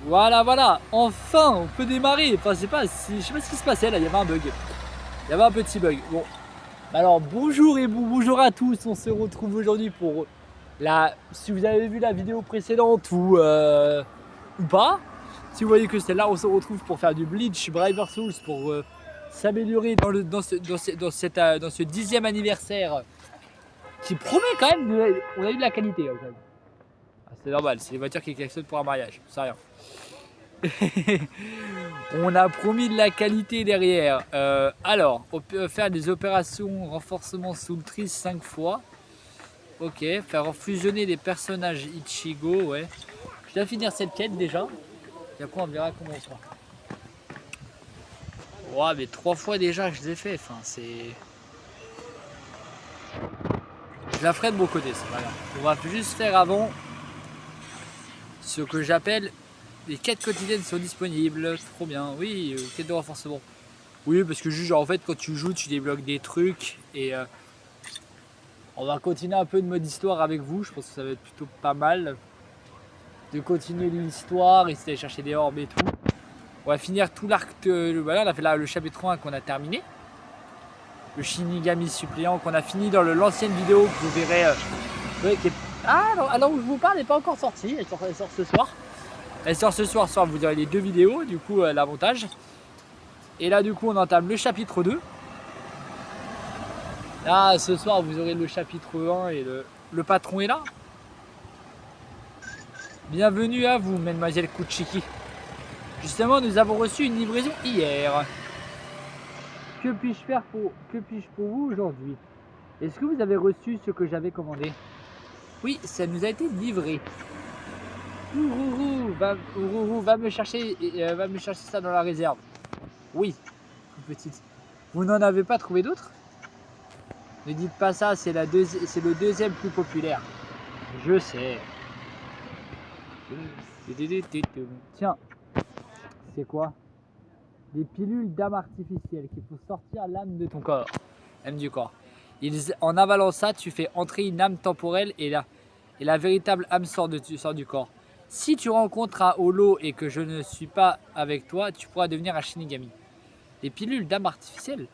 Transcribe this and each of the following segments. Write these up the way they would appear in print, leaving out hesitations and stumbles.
Voilà, voilà, enfin, on peut démarrer. Enfin, je sais pas ce qui se passait là, il y avait un bug. Il y avait un petit bug. Bon, alors bonjour et bonjour à tous. On se retrouve aujourd'hui pour si vous avez vu la vidéo précédente ou pas, si vous voyez que c'est là, on se retrouve pour faire du Bleach Bravely Souls pour s'améliorer dans ce 10e anniversaire qui promet quand même. On a eu de la qualité. Quand même. Ah, c'est normal, c'est les voitures qui klaxonnent pour un mariage, c'est rien. On a promis de la qualité derrière. Alors, on peut faire des opérations renforcement Soultris 5 fois. Ok, faire fusionner des personnages Ichigo, ouais. Je dois finir cette quête déjà. Et après on verra comment on sera. Ouais, mais 3 fois déjà que je les ai fait. Enfin, c'est. Je la ferai de mon côté, c'est pas grave. On va juste faire avant ce que j'appelle les quêtes quotidiennes sont disponibles. Trop bien. Oui, quête de renforcement. Oui, parce que juste, genre, en fait, quand tu joues, tu débloques des trucs et on va continuer un peu de mode histoire avec vous. Je pense que ça va être plutôt pas mal de continuer l'histoire et d'aller chercher des orbes et tout. On va finir tout l'arc. Voilà, on a fait le chapitre 1 qu'on a terminé. Le Shinigami suppléant qu'on a fini dans l'ancienne vidéo que vous verrez. Alors, où je vous parle n'est pas encore sortie. Elle sort ce soir. Elle sort ce soir, vous aurez les 2 vidéos, du coup, l'avantage. Et là, du coup, on entame le chapitre 2. Là, ce soir, vous aurez le chapitre 1 et le patron est là. Bienvenue à vous, mademoiselle Kuchiki. Justement, nous avons reçu une livraison hier. Que puis-je pour vous aujourd'hui? Est-ce que vous avez reçu ce que j'avais commandé? Oui, ça nous a été livré. Ourourou, va me chercher ça dans la réserve. Oui, petite. Vous n'en avez pas trouvé d'autres? Ne dites pas ça, c'est le 2e plus populaire. Je sais. Tiens, c'est quoi? Des pilules d'âme artificielle qui font sortir l'âme de ton corps. L'âme du corps. En avalant ça, tu fais entrer une âme temporelle et la véritable âme sort du corps. Si tu rencontres un holo et que je ne suis pas avec toi, tu pourras devenir un Shinigami. Des pilules d'âme artificielle?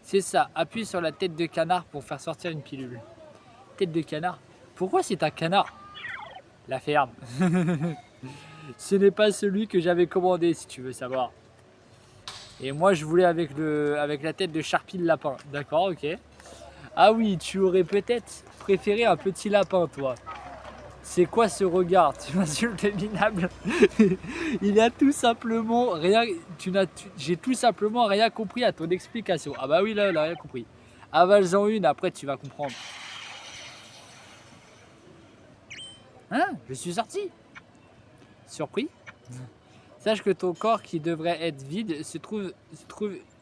C'est ça, appuie sur la tête de canard pour faire sortir une pilule. Tête de canard? Pourquoi c'est un canard? La ferme. Ce n'est pas celui que j'avais commandé, si tu veux savoir. Et moi, je voulais avec la tête de Sharpie le lapin. D'accord, ok. Ah oui, tu aurais peut-être préféré un petit lapin, toi. C'est quoi ce regard? Tu m'insultes minable. Il a tout simplement rien. J'ai tout simplement rien compris à ton explication. Ah bah oui, là, on a rien compris. Avale-en une, après tu vas comprendre. Hein? Je suis sorti. Surpris? Sache que ton corps, qui devrait être vide, se trouve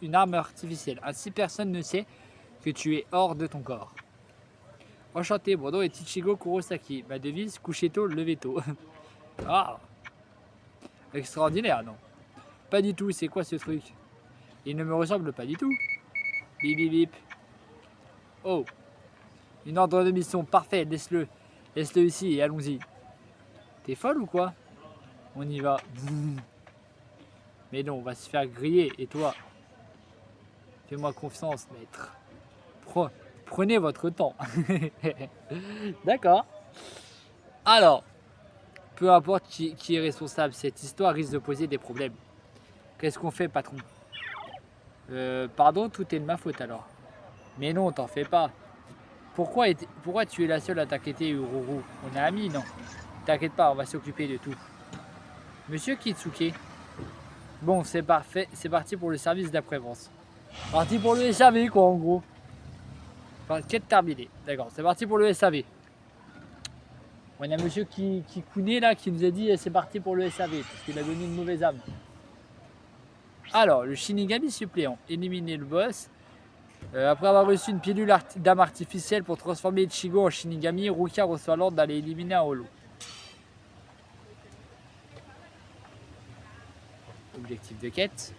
une arme artificielle. Ainsi, personne ne sait que tu es hors de ton corps. Enchanté, mon nom est Ichigo Kurosaki. Ma devise, couchez tôt, levez tôt. Ah, extraordinaire, non? Pas du tout, c'est quoi ce truc? Il ne me ressemble pas du tout. Bip bip bip. Oh, une ordre de mission, parfait, laisse-le. Laisse-le ici et allons-y. T'es folle ou quoi? On y va. Mais non, on va se faire griller, et toi? Fais-moi confiance, maître. Prenez votre temps. D'accord. Alors, peu importe qui est responsable, cette histoire risque de poser des problèmes. Qu'est-ce qu'on fait, patron? Pardon, tout est de ma faute alors. Mais non, t'en fais pas. Pourquoi tu es la seule à t'inquiéter, Ururu? On est amis, non? T'inquiète pas, on va s'occuper de tout. Monsieur Kitsuke. Bon, c'est parfait, c'est parti pour le service d'après-vente. Parti pour le SAV, quoi, en gros. Enfin, quête terminée. D'accord, c'est parti pour le SAV. On a monsieur Kikune là qui nous a dit c'est parti pour le SAV parce qu'il a donné une mauvaise âme. Alors, le Shinigami suppléant. Éliminer le boss. Après avoir reçu une pilule d'âme artificielle pour transformer Ichigo en Shinigami, Rukia reçoit l'ordre d'aller éliminer un holo. Objectif de quête.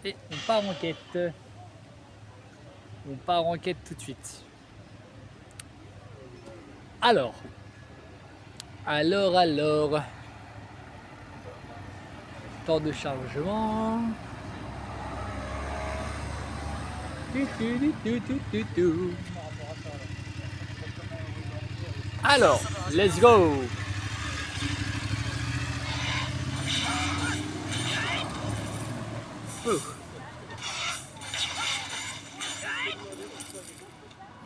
Et on part en quête. On part en quête tout de suite. Alors, Alors. Temps de chargement. Alors, let's go.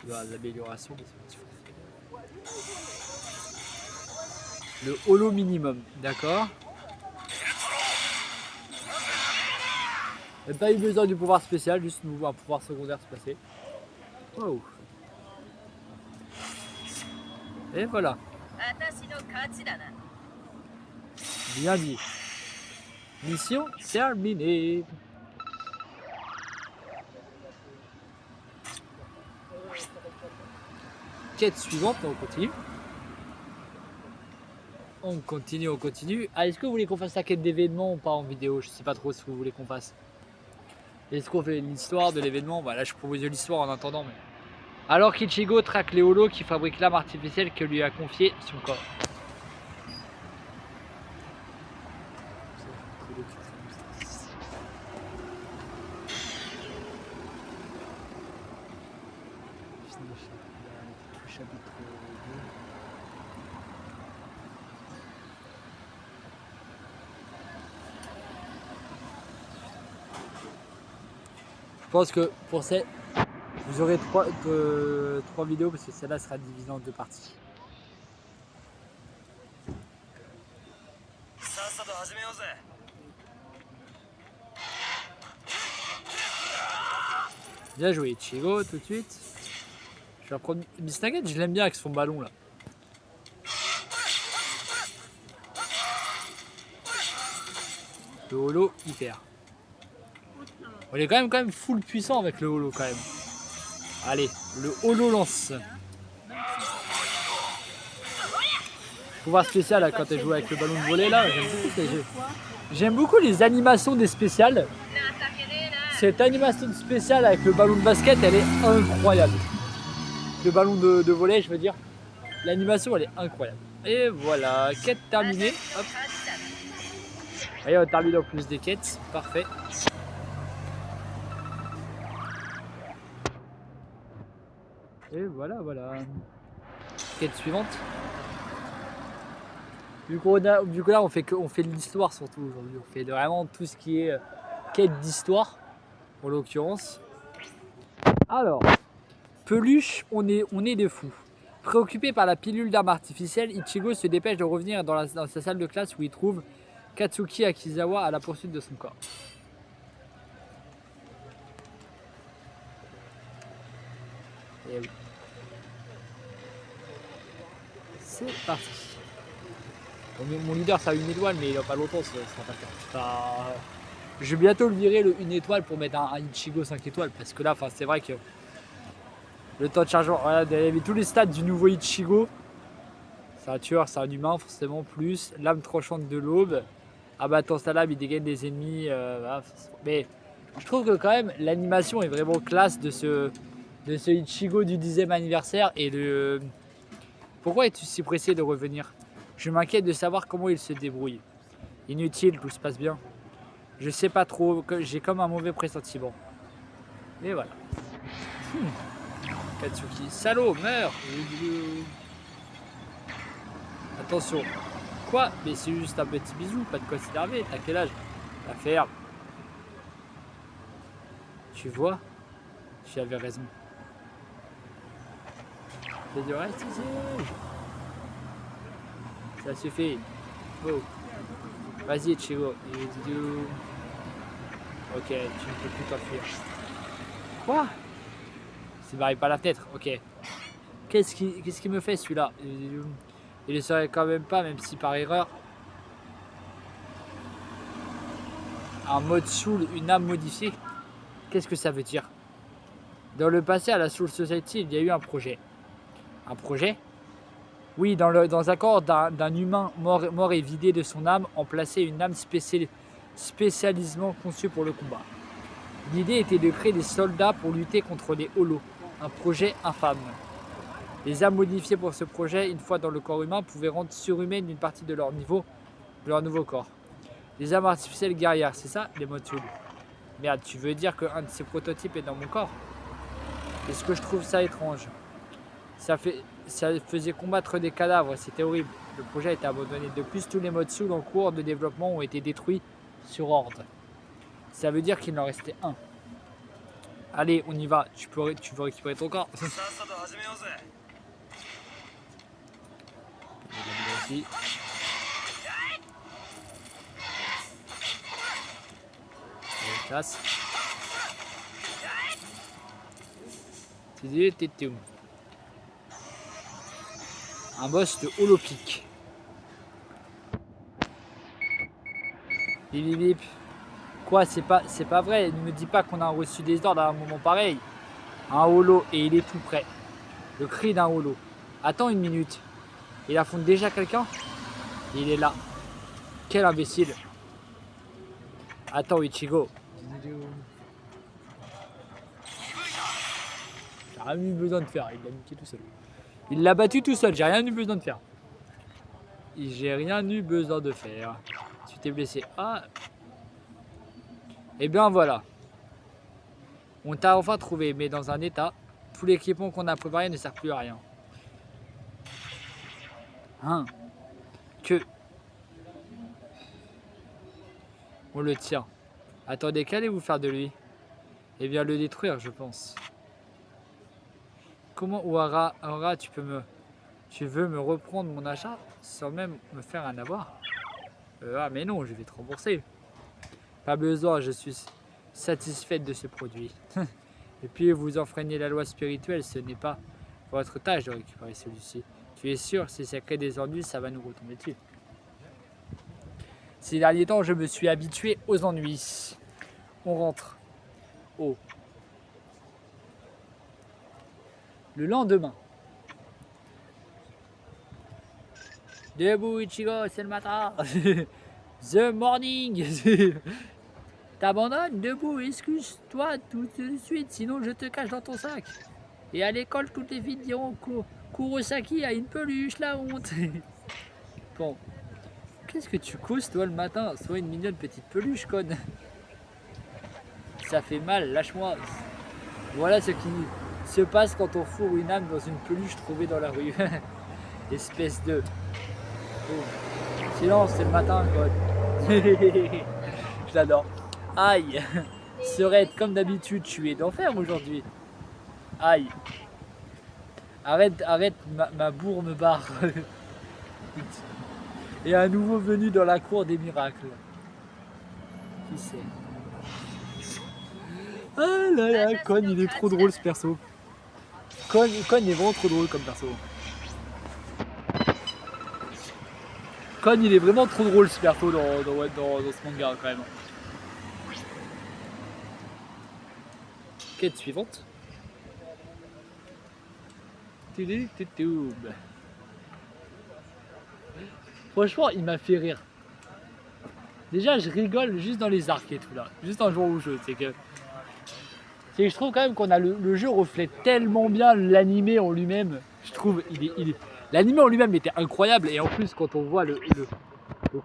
L'amélioration. Le holo minimum, d'accord. J'ai pas eu besoin du pouvoir spécial, juste un pouvoir secondaire se passer. Oh. Et voilà. Bien dit. Mission terminée. Quête suivante, on continue. On continue. Ah, est-ce que vous voulez qu'on fasse la quête d'événement ou pas en vidéo? Je sais pas trop ce que vous voulez qu'on fasse. Est-ce qu'on fait l'histoire de l'événement? Bah là, je propose l'histoire en attendant. Mais... Alors qu'Ichigo traque les holos qui fabriquent l'âme artificielle que lui a confié son corps. Je pense que pour cette, vous aurez trois vidéos parce que celle-là sera divisée en 2 parties. Bien joué Ichigo tout de suite. Je vais reprendre Miss Nugget, je l'aime bien avec son ballon là. Le holo hyper. On est quand même full puissant avec le holo quand même. Allez, le holo lance. Pouvoir spécial là, quand elle joue avec le ballon de volley là, j'aime beaucoup les animations des spéciales. Cette animation spéciale avec le ballon de basket, elle est incroyable. Le ballon de volley, je veux dire. L'animation, elle est incroyable. Et voilà, quête terminée. Hop. Et on termine en plus des quêtes. Parfait. Et voilà. Quête suivante. Du coup là, on fait de l'histoire surtout aujourd'hui. On fait vraiment tout ce qui est quête d'histoire, en l'occurrence. Alors, Peluche, on est des fous. Préoccupé par la pilule d'arme artificielle, Ichigo se dépêche de revenir dans sa salle de classe où il trouve Katsuki Akizawa à la poursuite de son corps. Et oui. C'est parti. Mon leader ça a 1 étoile mais il n'a pas longtemps ça sera pas faire. Je vais bientôt le virer le 1 étoile pour mettre un Ichigo 5 étoiles parce que là c'est vrai que le temps de chargement, voilà, tous les stats du nouveau Ichigo. C'est un tueur, c'est un humain forcément plus. Lame tranchante de l'aube. Abattant sa lame, il dégaine des ennemis. Mais je trouve que quand même l'animation est vraiment classe de ce Ichigo du 10e anniversaire. Et pourquoi es-tu si pressé de revenir? Je m'inquiète de savoir comment il se débrouille. Inutile, tout se passe bien. Je sais pas trop, j'ai comme un mauvais pressentiment. Et voilà. Katsuki, salaud, meurs. Attention. Quoi? Mais c'est juste un petit bisou, pas de quoi s'énerver. T'as quel âge? La ferme. Tu vois? J'avais raison. C'est du reste ici. Ça suffit. Oh. Vas-y, Ichigo. Ok, tu ne peux plus t'enfuir. Quoi? C'est barré par la fenêtre. Ok. Qu'est-ce qui me fait celui-là? Il ne serait quand même pas, même si par erreur. Un mode Soul, une âme modifiée. Qu'est-ce que ça veut dire? Dans le passé, à la Soul Society, il y a eu un projet. Un projet? Oui, dans un corps d'un humain mort et vidé de son âme, on plaçait une âme spécialement conçue pour le combat. L'idée était de créer des soldats pour lutter contre les holos. Un projet infâme. Les âmes modifiées pour ce projet, une fois dans le corps humain, pouvaient rendre surhumaine une partie de leur niveau, de leur nouveau corps. Les âmes artificielles guerrières, c'est ça les modules? Merde, tu veux dire qu'un de ces prototypes est dans mon corps? Est-ce que je trouve ça étrange? Ça faisait combattre des cadavres, c'était horrible. Le projet a été abandonné. De plus, tous les modules en cours de développement ont été détruits sur ordre. Ça veut dire qu'il en restait un. Allez, on y va. Tu veux récupérer ton corps. Ici. Classe. Un boss de holopic. Bip bip bip. Quoi, c'est pas vrai. Ne me dis pas qu'on a reçu des ordres à un moment pareil. Un holo et il est tout prêt. Le cri d'un holo. Attends une minute. Il affronte déjà quelqu'un? Il est là. Quel imbécile. Attends Ichigo. J'ai rien eu besoin de faire, il l'a niqué tout seul. Il l'a battu tout seul, j'ai rien eu besoin de faire. J'ai rien eu besoin de faire. Tu t'es blessé. Ah. Et bien voilà. On t'a enfin trouvé, mais dans un état. Tout l'équipement qu'on a préparé ne sert plus à rien. Hein? Que. On le tient. Attendez, qu'allez-vous faire de lui? Eh bien le détruire, je pense. Comment, Ohara, tu veux me reprendre mon achat sans même me faire un avoir? Ah mais non, je vais te rembourser. Pas besoin, je suis satisfaite de ce produit. Et puis vous enfreignez la loi spirituelle, ce n'est pas votre tâche de récupérer celui-ci. Tu es sûr, si ça crée des ennuis, ça va nous retomber dessus. Ces derniers temps, je me suis habitué aux ennuis. On rentre. Oh. Le lendemain. Debout Ichigo, c'est le matin. The morning. T'abandonnes, debout, excuse-toi tout de suite, sinon je te cache dans ton sac. Et à l'école, toutes les filles diront Kurosaki a une peluche, la honte. Bon. Qu'est-ce que tu causes toi le matin? Sois une mignonne petite peluche, conne. Ça fait mal, lâche-moi. Voilà ce qui se passe quand on fourre une âme dans une peluche trouvée dans la rue. Espèce de... Oh. Silence, c'est le matin, conne. Je l'adore. Aïe. Serette, comme d'habitude, tu es d'enfer aujourd'hui. Aïe. Arrête, ma bourre me barre. Et un nouveau venu dans la cour des miracles. Qui c'est? Ah là là, Kon, il est trop drôle ce perso. Kon est vraiment trop drôle comme perso. Kon, il est vraiment trop drôle ce perso dans ce manga quand même. Quête suivante. Franchement, il m'a fait rire. Déjà, je rigole juste dans les arcs et tout là. Juste en jouant au jeu. C'est que je trouve quand même qu'on a le jeu reflète tellement bien l'animé en lui-même. Je trouve l'animé en lui-même était incroyable. Et en plus, quand on voit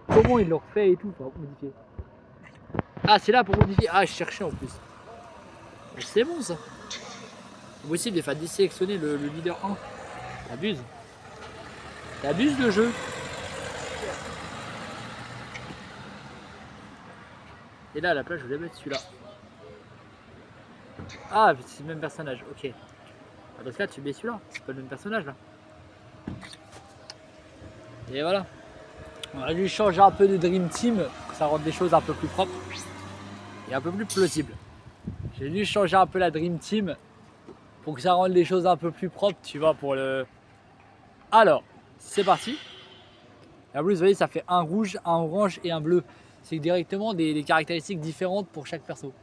comment il le refait et tout, pour modifier. Ah, c'est là pour modifier. Ah, je cherchais en plus. C'est bon ça. C'est possible de faire désélectionner le leader 1. T'abuses. T'abuses de jeu. Et là, à la place, je voulais mettre celui-là. Ah, c'est le même personnage, ok. Dans ce cas, tu mets celui-là, c'est pas le même personnage là. Et voilà. On va lui changer un peu de Dream Team, pour que ça rende les choses un peu plus propres et un peu plus plausibles. J'ai dû changer un peu la Dream Team pour que ça rende les choses un peu plus propres, tu vois, pour le... Alors, c'est parti. Et en plus, vous voyez, ça fait un rouge, un orange et un bleu. C'est directement des caractéristiques différentes pour chaque perso.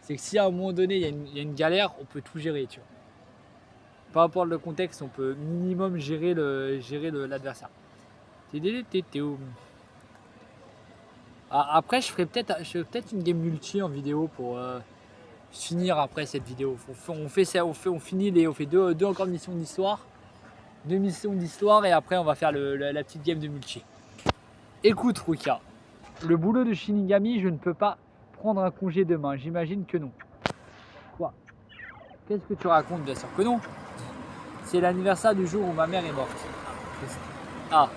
C'est que si à un moment donné, il y a une galère, on peut tout gérer, tu vois. Peu importe le contexte, on peut minimum gérer l'adversaire. Après, je ferai peut-être une game multi en vidéo pour finir après cette vidéo. On fait deux encore missions d'histoire 2 missions d'histoire et après on va faire la petite game de multi. Écoute Ruka, le boulot de Shinigami, je ne peux pas prendre un congé demain, j'imagine que non. Quoi? Qu'est-ce que tu racontes? Bien sûr que non. C'est l'anniversaire du jour où ma mère est morte. Ah,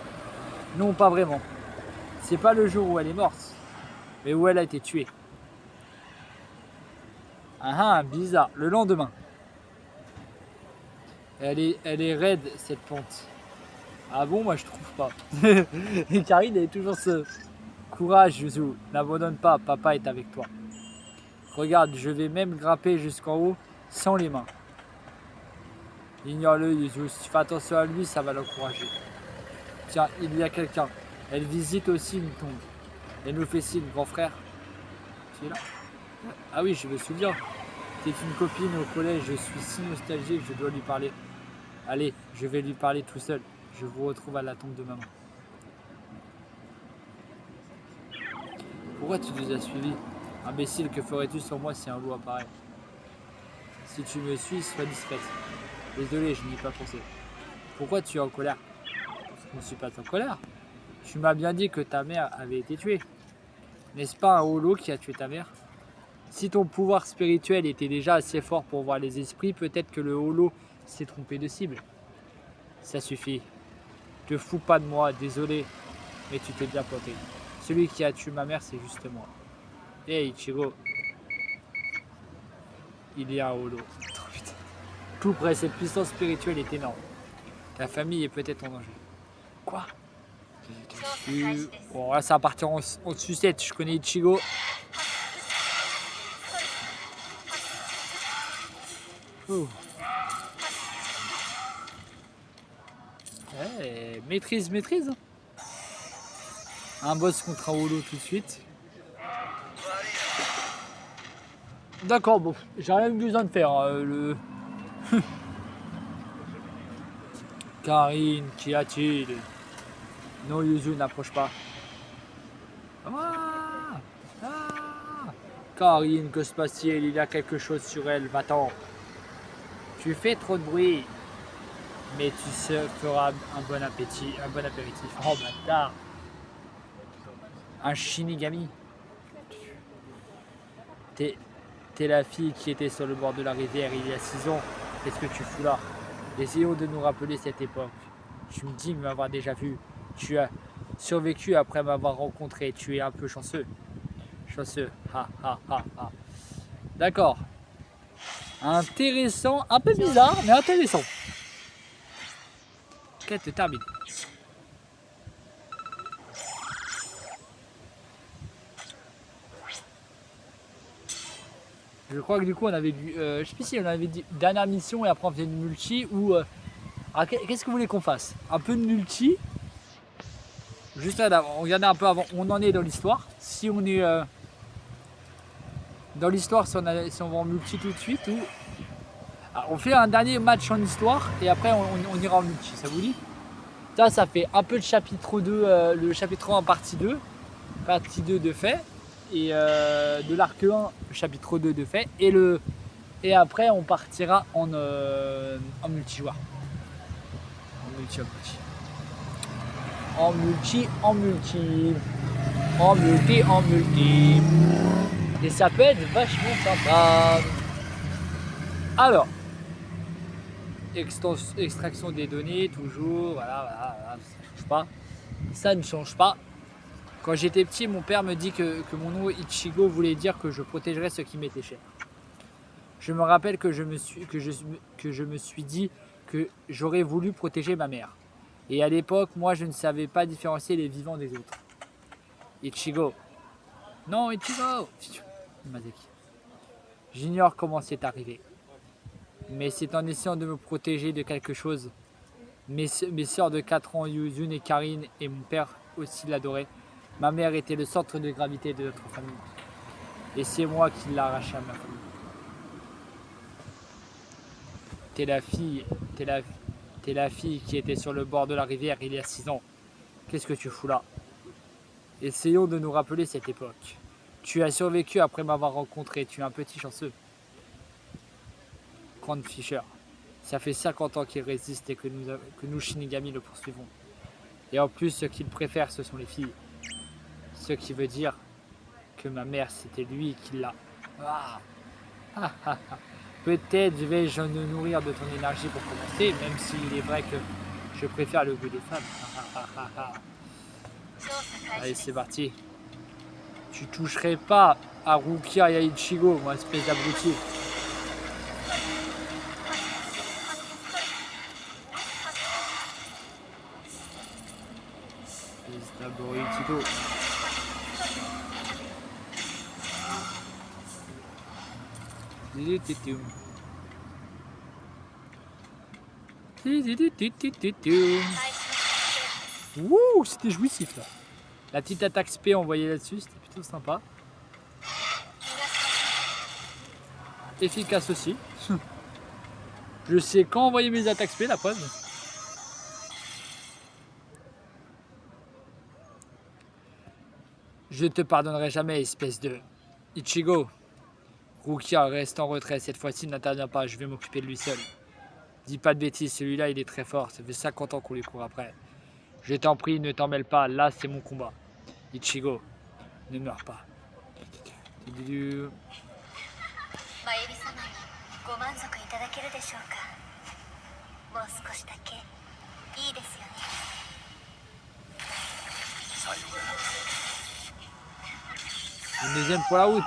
non pas vraiment. C'est pas le jour où elle est morte, mais où elle a été tuée. Ah ah, bizarre, le lendemain. Elle est raide cette pente. Ah bon, moi je trouve pas. Et Karine elle est toujours ce courage, Yuzu, n'abandonne pas, papa est avec toi. Regarde, je vais même grimper jusqu'en haut sans les mains. Ignore-le, Yuzu, si tu fais attention à lui, ça va l'encourager. Tiens, il y a quelqu'un. Elle visite aussi une tombe. Elle nous fait signe, grand frère. Tu es là? Ah oui, je me souviens. C'est une copine au collège, je suis si nostalgique, je dois lui parler. Allez, je vais lui parler tout seul. Je vous retrouve à la tombe de maman. Pourquoi tu nous as suivis? Imbécile, que ferais-tu sans moi si un loup apparaît? Si tu me suis, sois discrète. Désolé, je n'y ai pas pensé. Pourquoi tu es en colère? Je ne suis pas en colère. Tu m'as bien dit que ta mère avait été tuée. N'est-ce pas un holo qui a tué ta mère? Si ton pouvoir spirituel était déjà assez fort pour voir les esprits, peut-être que le holo s'est trompé de cible. Ça suffit. Te fous pas de moi, désolé, mais tu t'es bien planté. Celui qui a tué ma mère, c'est juste moi. Hey Ichigo, il y a un holo. Oh, putain. Tout près, cette puissance spirituelle est énorme. Ta famille est peut-être en danger. Quoi? Bon, là, ça va partir en sucette. Je connais Ichigo. Oh. Ouais, maîtrise. Un boss contre un holo tout de suite. D'accord, bon, j'ai rien besoin de faire. Le... Karine, qu'y a-t-il? Non, Yuzu, n'approche pas. Ah, ah. Karine, que se passe-t-il? Il y a quelque chose sur elle, va-t'en. Tu fais trop de bruit. Mais tu feras un bon apéritif. Oh bâtard. Un Shinigami. T'es la fille qui était sur le bord de la rivière il y a 6 ans. Qu'est-ce que tu fous là? Essayons de nous rappeler cette époque. Tu me dis m'avoir déjà vu. Tu as survécu après m'avoir rencontré. Tu es un peu chanceux. Chanceux. Ha ha ha ha. D'accord. Intéressant. Un peu bizarre, mais intéressant. Quête terminée. Je crois que du coup on avait vu, je sais plus si on avait dit dernière mission et après on faisait une multi ou qu'est-ce que vous voulez qu'on fasse? Un peu de multi, juste là, on regardait un peu avant, on en est dans l'histoire. Si on est dans l'histoire, si on va en multi tout de suite ou on fait un dernier match en histoire et après on ira en multi, ça vous dit? Ça fait un peu le chapitre 2, le chapitre 1 en partie 2 de fait. Et de l'arc 1, le chapitre 2 de fait, et après on partira en multijoueur. En multi. Et ça peut être vachement sympa. Alors, extraction des données, toujours, voilà, ça ne change pas. Quand j'étais petit, mon père me dit que mon nom Ichigo voulait dire que je protégerais ce qui m'était cher. Je me rappelle que je me suis dit que j'aurais voulu protéger ma mère. Et à l'époque, moi, je ne savais pas différencier les vivants des autres. Ichigo. Non, Ichigo. J'ignore comment c'est arrivé. Mais c'est en essayant de me protéger de quelque chose. Mes sœurs de 4 ans, Yuzun et Karine, et mon père aussi l'adoraient. Ma mère était le centre de gravité de notre famille. Et c'est moi qui l'ai arraché à ma famille. T'es la fille qui était sur le bord de la rivière il y a 6 ans. Qu'est-ce que tu fous là? Essayons de nous rappeler cette époque. Tu as survécu après m'avoir rencontré. Tu es un petit chanceux. Grande Fisher. Ça fait 50 ans qu'il résiste et que nous Shinigami le poursuivons. Et en plus, ce qu'il préfère, ce sont les filles. Ce qui veut dire que ma mère, c'était lui qui l'a. Ah. Peut-être vais-je me nourrir de ton énergie pour commencer, même s'il est vrai que je préfère le goût des femmes. Allez, c'est parti. Tu toucherais pas à Rukia et à Ichigo, moi, espèce d'abruti. Espèce d'abruti. Wouh, c'était jouissif là. La petite attaque spé envoyée là-dessus, c'était plutôt sympa. Efficace aussi. Je sais quand envoyer mes attaques spé, la preuve. Je te pardonnerai jamais, espèce de Ichigo. Rukia reste en retrait, cette fois-ci n'intervient pas, je vais m'occuper de lui seul. Dis pas de bêtises, celui-là il est très fort, ça fait 50 ans qu'on lui court après. Je t'en prie, ne t'en mêle pas, là c'est mon combat. Ichigo, ne meurs pas. Une deuxième pour la route.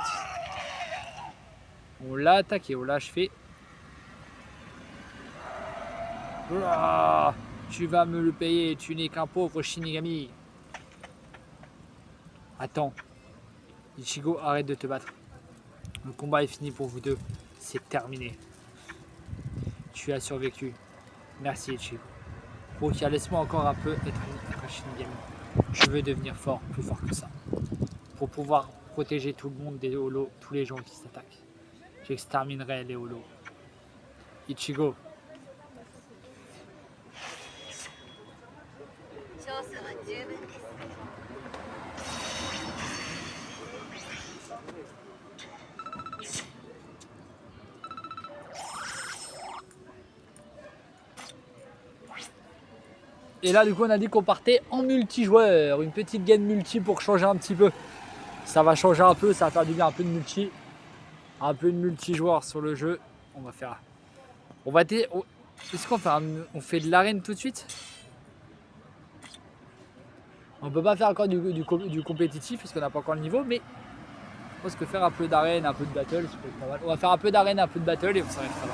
On l'a attaqué, on l'a achevé. Tu vas me le payer, tu n'es qu'un pauvre Shinigami. Attends. Ichigo, arrête de te battre. Le combat est fini pour vous deux. C'est terminé. Tu as survécu. Merci Ichigo. Rukia, laisse-moi encore un peu être un Shinigami. Je veux devenir fort, plus fort que ça. Pour pouvoir protéger tout le monde des holos, tous les gens qui s'attaquent. J'exterminerai les holos. Ichigo. Et là, du coup, on a dit qu'on partait en multijoueur. Une petite game multi pour changer un petit peu. Ça va changer un peu, ça va faire du bien, un peu de multi. Un peu de multijoueur sur le jeu. On va faire... Est-ce qu'on fait, on fait de l'arène tout de suite? On peut pas faire encore du compétitif parce qu'on n'a pas encore le niveau, mais je pense que faire un peu d'arène, un peu de battle, ça peut être pas mal. On va faire un peu d'arène, un peu de battle et on s'arrêtera là.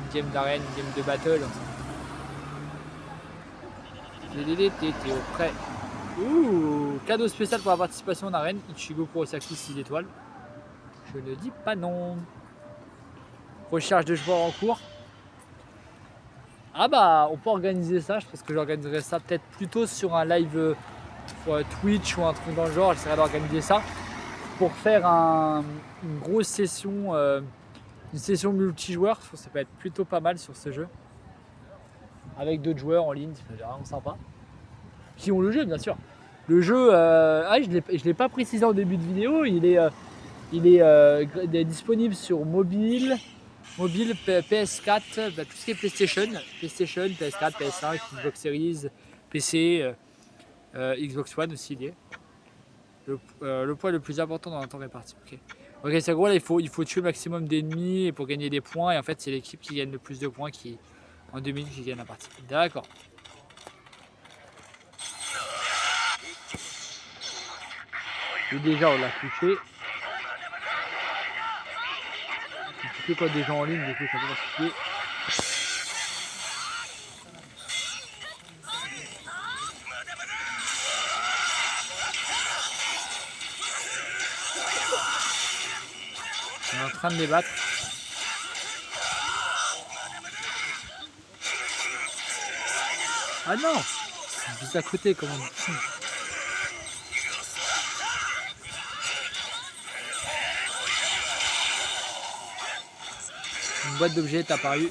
Une game d'arène, une game de battle. T'es au prêt. Ouh, cadeau spécial pour la participation en arène. Ichigo Kurosaki 6 étoiles. Je ne dis pas non. Recherche de joueurs en cours. Ah bah, on peut organiser ça. Je pense que j'organiserai ça peut-être plutôt sur un live Twitch ou un truc dans le genre. J'essaierai d'organiser ça pour faire une grosse session, une session multijoueur. Je pense que ça peut être plutôt pas mal sur ce jeu. Avec d'autres joueurs en ligne, c'est vraiment sympa. Qui ont le jeu, bien sûr. Le jeu, je ne l'ai pas précisé en début de vidéo, il est disponible sur mobile, PS4, tout ce qui est PlayStation, PS4, PS5, Xbox Series, PC, Xbox One aussi il y est. Le point le plus important dans un temps réparti. Ok, c'est gros là, il faut tuer le maximum d'ennemis pour gagner des points. Et en fait, c'est l'équipe qui gagne le plus de points en 2 minutes qui gagne la partie. D'accord. Et déjà, on l'a touché. C'est quand des gens en ligne, du coup, ça peut compliqué. On est en train de les battre. Ah non! Juste à côté, comment on... Une boîte d'objets est apparue.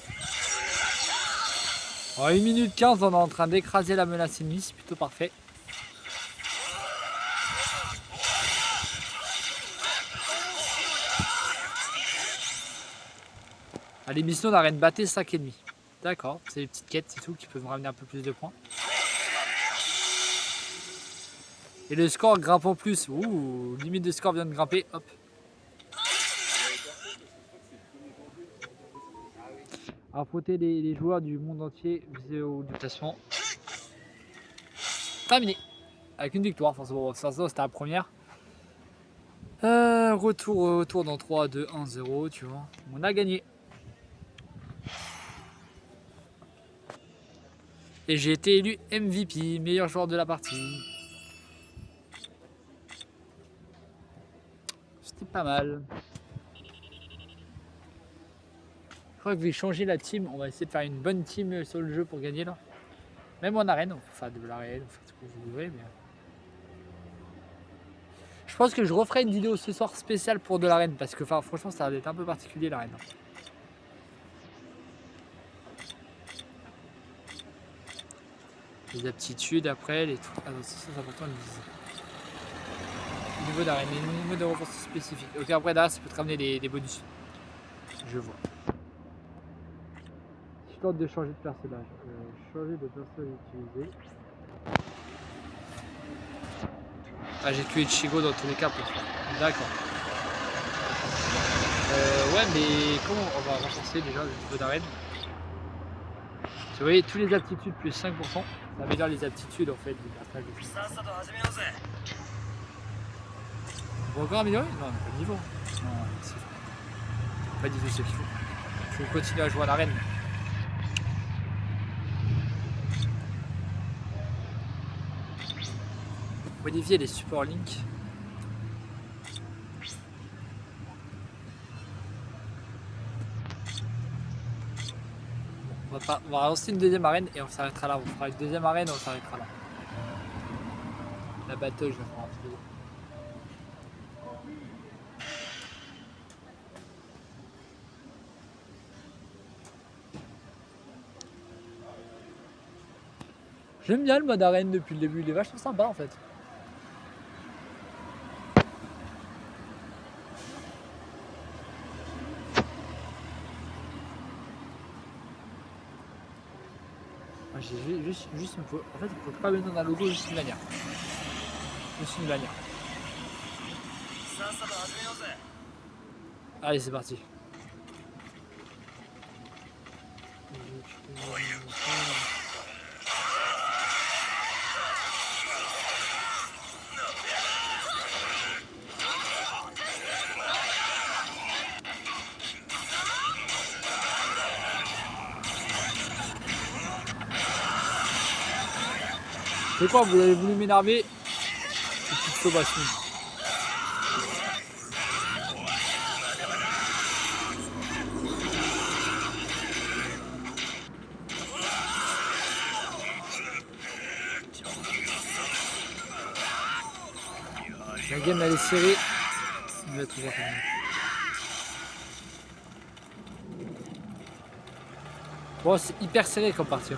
En 1 minute 15, on est en train d'écraser la menace ennemie, c'est plutôt parfait. Ah, les missions d'arène battez 5,5. D'accord, c'est les petites quêtes, c'est tout, qui peuvent me ramener un peu plus de points. Et le score grimpe en plus. Ouh, limite de score vient de grimper. Hop. Affronter les joueurs du monde entier au déplacement. Terminé. Avec une victoire, forcément, c'était la première. Retour dans 3, 2, 1, 0, tu vois. On a gagné. Et j'ai été élu MVP, meilleur joueur de la partie. C'était pas mal. Je crois que je vais changer la team. On va essayer de faire une bonne team sur le jeu pour gagner là. Même en arène, on peut faire de l'arène, on peut faire ce que vous voulez. Mais... je pense que je referai une vidéo ce soir spéciale pour de l'arène parce que franchement ça va être un peu particulier l'arène. Les aptitudes après, les trucs. Ah non, ça c'est important de le viser. Niveau d'arène, les niveaux de ressources spécifiques. Ok, après derrière ça peut te ramener des bonus. Je vois. Je tente de changer de personnage. Changer de personnage utilisé. Ah, j'ai tué Chigo dans tous les cas pour ça. D'accord. Ouais, mais comment on va renforcer déjà le niveau d'arène? Vous voyez, toutes les aptitudes plus 5%, ça améliore les aptitudes en fait du personnage. On peut encore améliorer? Non, on n'a pas de niveau. Non, c'est pas du tout ce qu'il faut. Il faut continuer à jouer à l'arène. Modifier les supports Link. On va lancer une deuxième arène et on s'arrêtera là. On fera une deuxième arène et on s'arrêtera là. La battle, je vais faire un peu. J'aime bien le mode arène depuis le début, il est vachement sympa en fait. J'ai juste une fois. En fait, il faut pas mettre dans un logo, juste une bannière. Juste une bannière. Allez, c'est parti. C'est quoi, vous avez voulu m'énerver? Petite sauvation. La game elle est serrée. On va toujours faire. Bon, c'est hyper serré comme partie.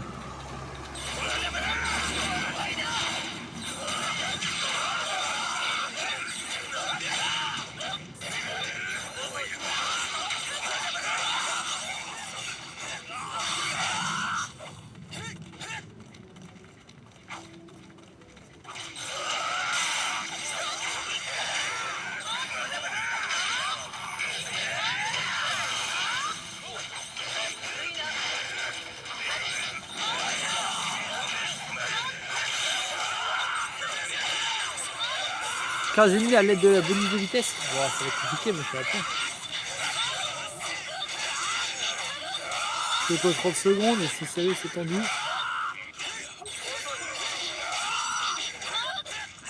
Quand j'ai mis à l'aide de la bonus de vitesse, bon, ça va être compliqué, mais je vais attendre. C'est quoi 30 secondes et c'est serré, c'est tendu.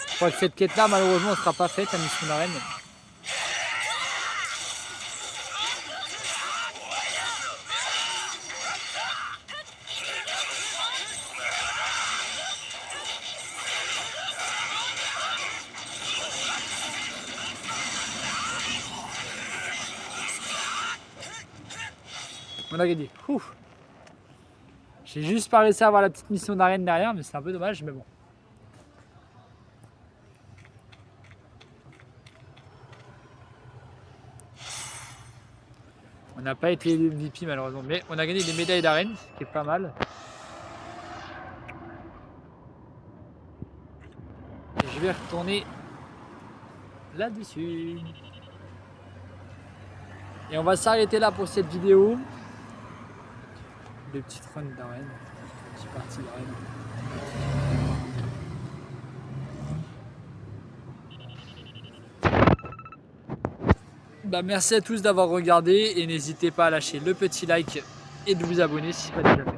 Je crois que cette quête là, malheureusement, ne sera pas faite, la mission d'arène. On a gagné. Ouf. J'ai juste pas réussi à avoir la petite mission d'arène derrière, mais c'est un peu dommage, mais bon. On On n'a pas été MVP malheureusement, mais on a gagné des médailles d'arène, ce qui est pas mal. Et je vais retourner là-dessus. Et on va s'arrêter là pour cette vidéo. Des petites runs d'arène, petite partie d'arène. Bah, merci à tous d'avoir regardé et n'hésitez pas à lâcher le petit like et de vous abonner si ce n'est pas déjà fait.